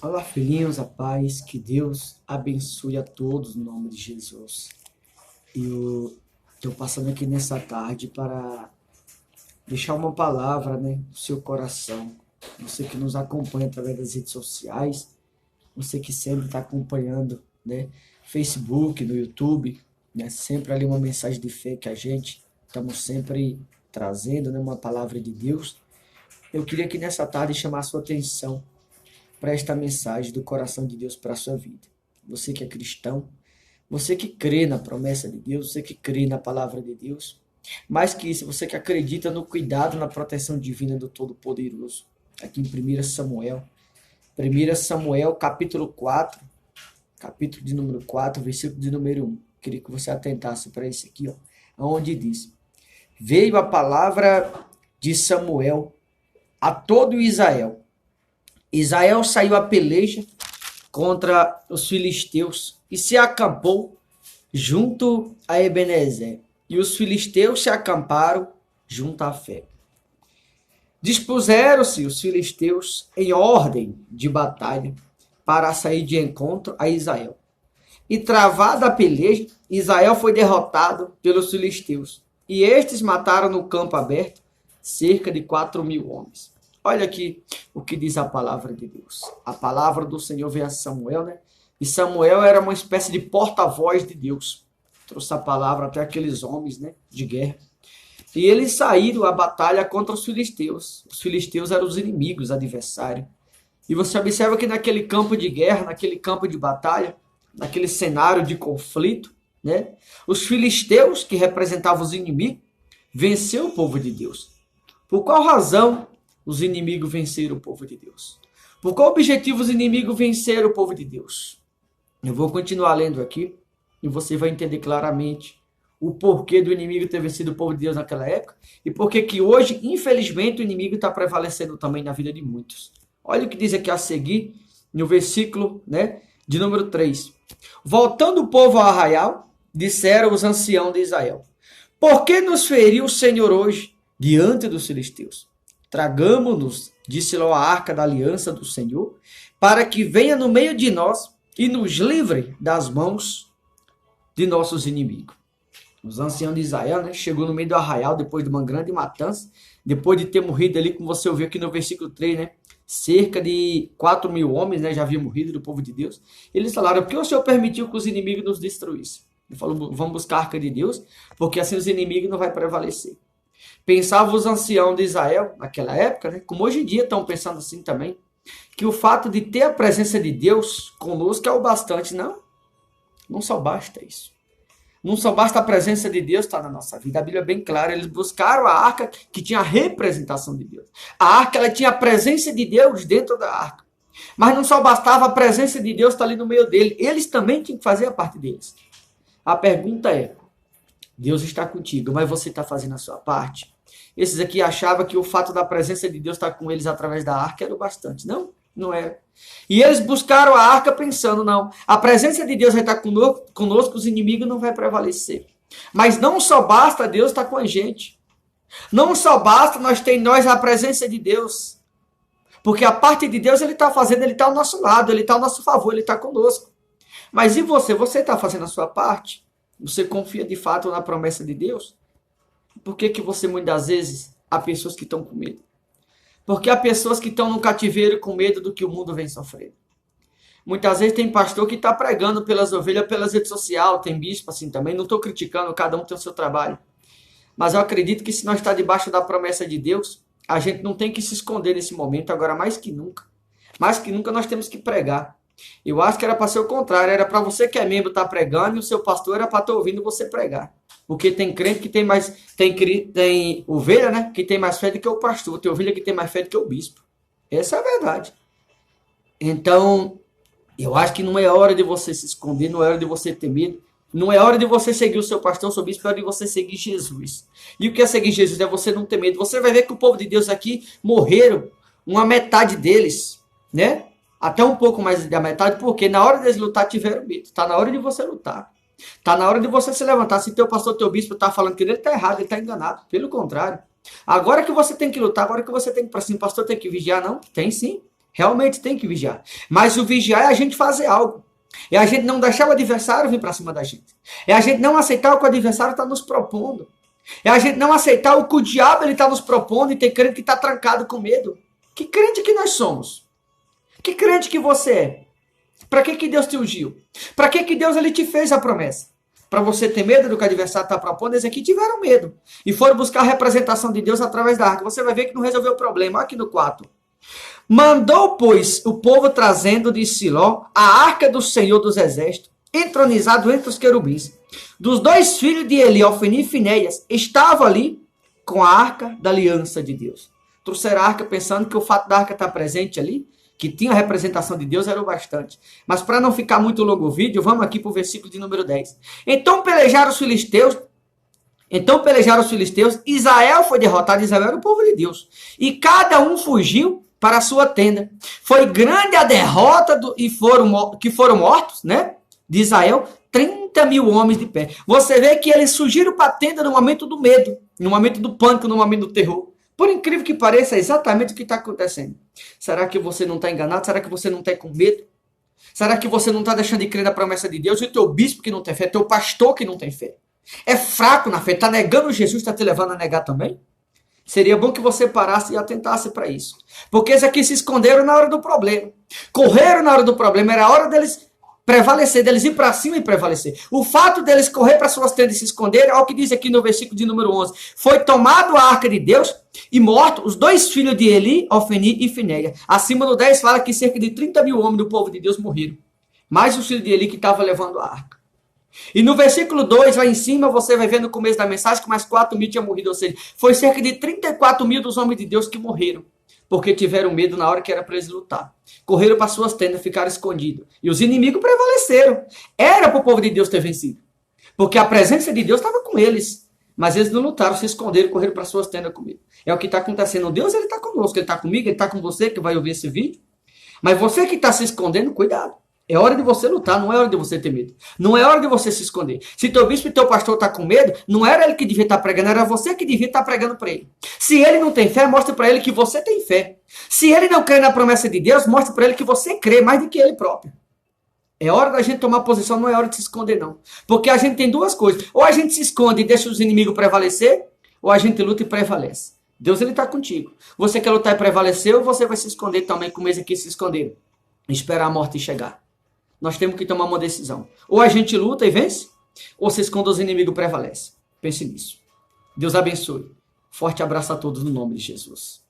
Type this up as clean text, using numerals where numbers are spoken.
Olá, filhinhos, a paz, que Deus abençoe a todos no nome de Jesus. Eu estou passando aqui nessa tarde para deixar uma palavra, né, no seu coração. Você que nos acompanha através das redes sociais, você que sempre está acompanhando, né, Facebook, no YouTube, né, sempre ali uma mensagem de fé que a gente estamos sempre trazendo, né, uma palavra de Deus. Eu queria que nessa tarde chamar a sua atenção para esta mensagem do coração de Deus para a sua vida. Você que é cristão, você que crê na promessa de Deus, você que crê na palavra de Deus, mais que isso, você que acredita no cuidado, na proteção divina do Todo-Poderoso. Aqui em 1 Samuel, capítulo de número 4, versículo de número 1. Queria que você atentasse para isso aqui, ó, onde diz: Veio a palavra de Samuel a todo Israel. Israel saiu a peleja contra os filisteus e se acampou junto a Ebenezer. E os filisteus se acamparam junto a Fé. Dispuseram-se os filisteus em ordem de batalha para sair de encontro a Israel. E travada a peleja, Israel foi derrotado pelos filisteus. E estes mataram no campo aberto cerca de 4.000 homens. Olha aqui o que diz a palavra de Deus. A palavra do Senhor veio a Samuel, né? E Samuel era uma espécie de porta-voz de Deus. Trouxe a palavra até aqueles homens, né, de guerra. E eles saíram à batalha contra os filisteus. Os filisteus eram os inimigos, adversários. E você observa que naquele campo de guerra, naquele campo de batalha, naquele cenário de conflito, né, os filisteus, que representavam os inimigos, venceu o povo de Deus. Por qual razão os inimigos venceram o povo de Deus? Por qual objetivo os inimigos venceram o povo de Deus? Eu vou continuar lendo aqui e você vai entender claramente o porquê do inimigo ter vencido o povo de Deus naquela época e porquê que hoje, infelizmente, o inimigo está prevalecendo também na vida de muitos. Olha o que diz aqui a seguir, no versículo, né, de número 3. Voltando o povo ao arraial, disseram os anciãos de Israel: Por que nos feriu o Senhor hoje diante dos filisteus? Tragamo-nos, disse-lhe a arca da aliança do Senhor, para que venha no meio de nós e nos livre das mãos de nossos inimigos. Os anciãos de Israel, né, chegou no meio do arraial depois de uma grande matança, depois de ter morrido ali, como você ouviu aqui no versículo 3, né, cerca de 4.000 homens, né, já haviam morrido do povo de Deus. Eles falaram: por que o Senhor permitiu que os inimigos nos destruíssem? Ele falou: vamos buscar a arca de Deus, porque assim os inimigos não vão prevalecer. Pensavam os anciãos de Israel, naquela época, né, como hoje em dia estão pensando assim também, que o fato de ter a presença de Deus conosco é o bastante. Não, não só basta isso. Não só basta a presença de Deus estar na nossa vida. A Bíblia é bem clara, eles buscaram a arca que tinha a representação de Deus. A arca, ela tinha a presença de Deus dentro da arca. Mas não só bastava a presença de Deus estar ali no meio dele, eles também tinham que fazer a parte deles. A pergunta é: Deus está contigo, mas você está fazendo a sua parte? Esses aqui achavam que o fato da presença de Deus estar com eles através da arca era o bastante. Não, não era. E eles buscaram a arca pensando: não, a presença de Deus vai estar conosco, os inimigos não vão prevalecer. Mas não só basta Deus estar com a gente. Não só basta nós ter em nós a presença de Deus. Porque a parte de Deus ele está fazendo, ele está ao nosso lado, ele está ao nosso favor, ele está conosco. Mas e você? Você está fazendo a sua parte? Você confia de fato na promessa de Deus? Por que você muitas vezes há pessoas que estão com medo? Porque há pessoas que estão no cativeiro com medo do que o mundo vem sofrendo. Muitas vezes tem pastor que está pregando pelas ovelhas, pelas redes sociais, tem bispo assim também. Não estou criticando, cada um tem o seu trabalho. Mas eu acredito que se nós está debaixo da promessa de Deus, a gente não tem que se esconder nesse momento, agora mais que nunca. Mais que nunca nós temos que pregar. Eu acho que era para ser o contrário, era para você que é membro estar pregando e o seu pastor era para estar ouvindo você pregar. Porque tem crente que tem mais, tem ovelha, né, que tem mais fé do que o pastor, tem ovelha que tem mais fé do que o bispo. Essa é a verdade. Então, eu acho que não é hora de você se esconder, não é hora de você ter medo, não é hora de você seguir o seu pastor, o seu bispo, é hora de você seguir Jesus. E o que é seguir Jesus? É você não ter medo. Você vai ver que o povo de Deus aqui morreram, uma metade deles, né? Até um pouco mais da metade, porque na hora deles lutar tiveram medo. Está na hora de você lutar. Está na hora de você se levantar. Se teu pastor, teu bispo está falando que ele está errado, ele está enganado. Pelo contrário. Agora que você tem que lutar, agora que você tem que ir para cima, o pastor tem que vigiar, não? Tem sim. Realmente tem que vigiar. Mas o vigiar é a gente fazer algo. É a gente não deixar o adversário vir para cima da gente. É a gente não aceitar o que o adversário está nos propondo. É a gente não aceitar o que o diabo está nos propondo e ter crente que está trancado com medo. Que crente que nós somos? Que crente que você é? Para que Deus te ungiu? Para que Deus ele te fez a promessa? Para você ter medo do que o adversário está propondo? Eles aqui tiveram medo. E foram buscar a representação de Deus através da arca. Você vai ver que não resolveu o problema. Olha aqui no 4. Mandou, pois, o povo trazendo de Siló a arca do Senhor dos Exércitos, entronizado entre os querubins. Dos 2 filhos de Eli, Ofni e Finéias, estavam ali com a arca da aliança de Deus. Trouxeram a arca pensando que o fato da arca estar presente ali, que tinha a representação de Deus, era o bastante. Mas para não ficar muito longo o vídeo, vamos aqui para o versículo de número 10. Então pelejaram os filisteus, Israel foi derrotado, Israel era o povo de Deus. E cada um fugiu para a sua tenda. Foi grande a derrota que foram mortos, né, de Israel, 30.000 homens de pé. Você vê que eles fugiram para a tenda no momento do medo, no momento do pânico, no momento do terror. Por incrível que pareça, é exatamente o que está acontecendo. Será que você não está enganado? Será que você não está com medo? Será que você não está deixando de crer na promessa de Deus? E o teu bispo que não tem fé, teu pastor que não tem fé, é fraco na fé, está negando Jesus, está te levando a negar também? Seria bom que você parasse e atentasse para isso. Porque eles aqui se esconderam na hora do problema. Correram na hora do problema. Era a hora deles prevalecer, deles ir para cima e prevalecer. O fato deles correr para suas tendas e se esconderem, olha o que diz aqui no versículo de número 11. Foi tomado a arca de Deus e morto os 2 filhos de Eli, Ofni e Finéia. Acima do 10 fala que cerca de 30.000 homens do povo de Deus morreram. Mais os filhos de Eli que estavam levando a arca. E no versículo 2, lá em cima, você vai ver no começo da mensagem que mais 4.000 tinham morrido. Ou seja, foi cerca de 34.000 dos homens de Deus que morreram. Porque tiveram medo na hora que era para eles lutar. Correram para suas tendas, ficaram escondidos. E os inimigos prevaleceram. Era para o povo de Deus ter vencido. Porque a presença de Deus estava com eles. Mas eles não lutaram, se esconderam, correram para suas tendas comigo. É o que está acontecendo. Deus, ele está conosco, ele está comigo, ele está com você que vai ouvir esse vídeo. Mas você que está se escondendo, cuidado. É hora de você lutar, não é hora de você ter medo. Não é hora de você se esconder. Se teu bispo e teu pastor está com medo, não era ele que devia estar pregando, era você que devia estar pregando para ele. Se ele não tem fé, mostre para ele que você tem fé. Se ele não crê na promessa de Deus, mostre para ele que você crê mais do que ele próprio. É hora da gente tomar posição, não é hora de se esconder, não. Porque a gente tem 2 coisas. Ou a gente se esconde e deixa os inimigos prevalecer, ou a gente luta e prevalece. Deus, ele está contigo. Você quer lutar e prevalecer, ou você vai se esconder também, como eles aqui se esconderam. Esperar a morte chegar. Nós temos que tomar uma decisão. Ou a gente luta e vence, ou se esconde os inimigos e prevalece. Pense nisso. Deus abençoe. Forte abraço a todos no nome de Jesus.